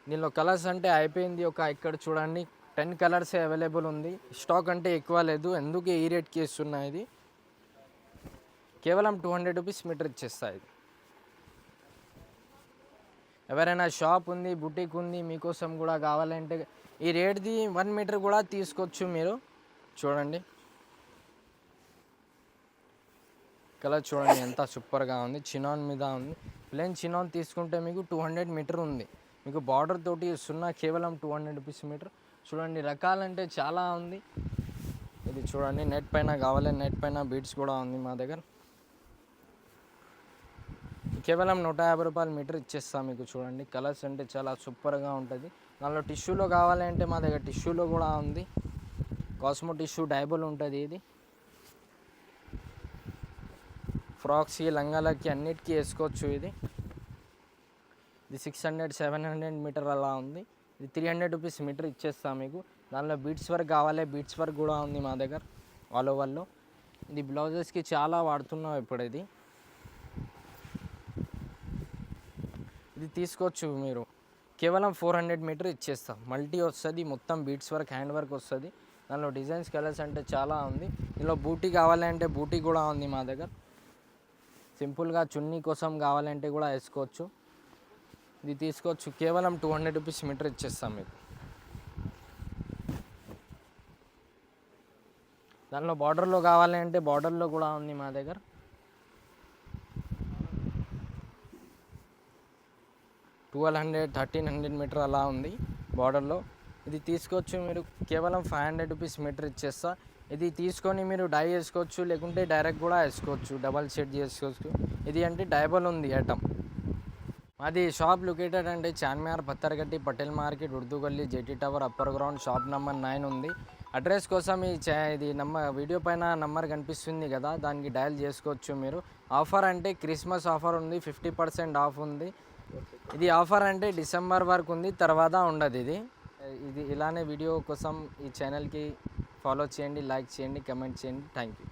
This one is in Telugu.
దీనిలో కలర్స్ అంటే అయిపోయింది. ఇక్కడ చూడండి 10 కలర్సే అవైలబుల్ ఉంది. స్టాక్ అంటే ఎక్కువ లేదు. ఎందుకు ఈ రేట్కి ఇస్తున్నా ఇది కేవలం 200 రూపీస్ మీటర్ ఇచ్చేస్తా ఇది. ఎవరైనా షాప్ ఉంది, బుటీక్ ఉంది, మీకోసం కూడా కావాలంటే ఈ రేట్ది 1 మీటర్ కూడా తీసుకోవచ్చు మీరు. చూడండి కలర్ చూడండి ఎంత సూపర్గా ఉంది. చినాన్ మీద ఉంది. ప్లెయిన్ చినాన్ తీసుకుంటే మీకు 200 మీటర్ ఉంది. మీకు బార్డర్ తోటి ఇస్తున్నా కేవలం 200 రూపీస్ మీటర్. చూడండి రకాలంటే చాలా ఉంది. ఇది చూడండి నెట్ పైన కావాలి, నెట్ పైన బీడ్స్ కూడా ఉంది మా దగ్గర. కేవలం 150 రూపాయలు మీటర్ ఇచ్చేస్తాం మీకు. చూడండి కలర్స్ అంటే చాలా సూపర్గా ఉంటుంది. దానిలో టిష్యూలో కావాలంటే మా దగ్గర టిష్యూలో కూడా ఉంది. కాస్మో టిష్యూ డైబుల్ ఉంటుంది. ఇది ఫ్రాక్స్కి, లంగాలకి అన్నిటికీ వేసుకోవచ్చు. ఇది 600-700 మీటర్ అలా ఉంది. ఇది 300 రూపీస్ మీటర్ ఇచ్చేస్తాం మీకు. దానిలో బీట్స్ వర్క్ కావాలి, బీట్స్ వర్క్ కూడా ఉంది మా దగ్గర ఆల్ ఓవర్లో. ఇది బ్లౌజెస్కి చాలా వాడుతున్నాం ఇప్పుడు. ఇది తీసుకోవచ్చు మీరు. కేవలం 400 మీటర్ ఇచ్చేస్తాం. మల్టీ వస్తుంది, మొత్తం బీట్స్ వర్క్, హ్యాండ్ వర్క్ వస్తుంది. దానిలో డిజైన్స్ కలర్స్ అంటే చాలా ఉంది. ఇందులో బూటీ కావాలంటే బూటీ కూడా ఉంది మా దగ్గర. సింపుల్గా చున్నీ కోసం కావాలంటే కూడా వేసుకోవచ్చు. ఇది తీసుకోవచ్చు. కేవలం 200 రూపీస్ మీటర్ ఇచ్చేస్తాం మీకు. దానిలో బార్డర్లో కావాలంటే బార్డర్లో కూడా ఉంది మా దగ్గర. 1200-1300 మీటర్ అలా ఉంది బార్డర్లో. ఇది తీసుకోవచ్చు మీరు. కేవలం 500 రూపీస్ మీటర్ ఇచ్చేస్తా. ఇది తీసుకొని మీరు డై వేసుకోవచ్చు, లేకుంటే డైరెక్ట్ కూడా వేసుకోవచ్చు, డబల్ షేడ్ చేసుకోవచ్చు. ఇది అంటే డైబల్ ఉంది ఐటమ్. మాది షాప్ లొకేటెడ్ అంటే చార్మినార్, పత్తర్గట్టి, పటేల్ మార్కెట్, ఉర్దూ గల్లీ, JT tower, upper ground, shop number 9 ఉంది. అడ్రస్ కోసం ఇది వీడియో పైన నెంబర్ కనిపిస్తుంది కదా, దానికి డయల్ చేసుకోవచ్చు మీరు. ఆఫర్ అంటే క్రిస్మస్ ఆఫర్ ఉంది, 50% ఆఫ్ ఉంది. ఇది ఆఫర్ అంటే డిసెంబర్ వరకు ఉంది, తర్వాత ఉండదు. ఇది ఇలానే వీడియో కోసం ఈ ఛానల్కి ఫాలో చేయండి, లైక్ చేయండి, కమెంట్ చేయండి. Thank you.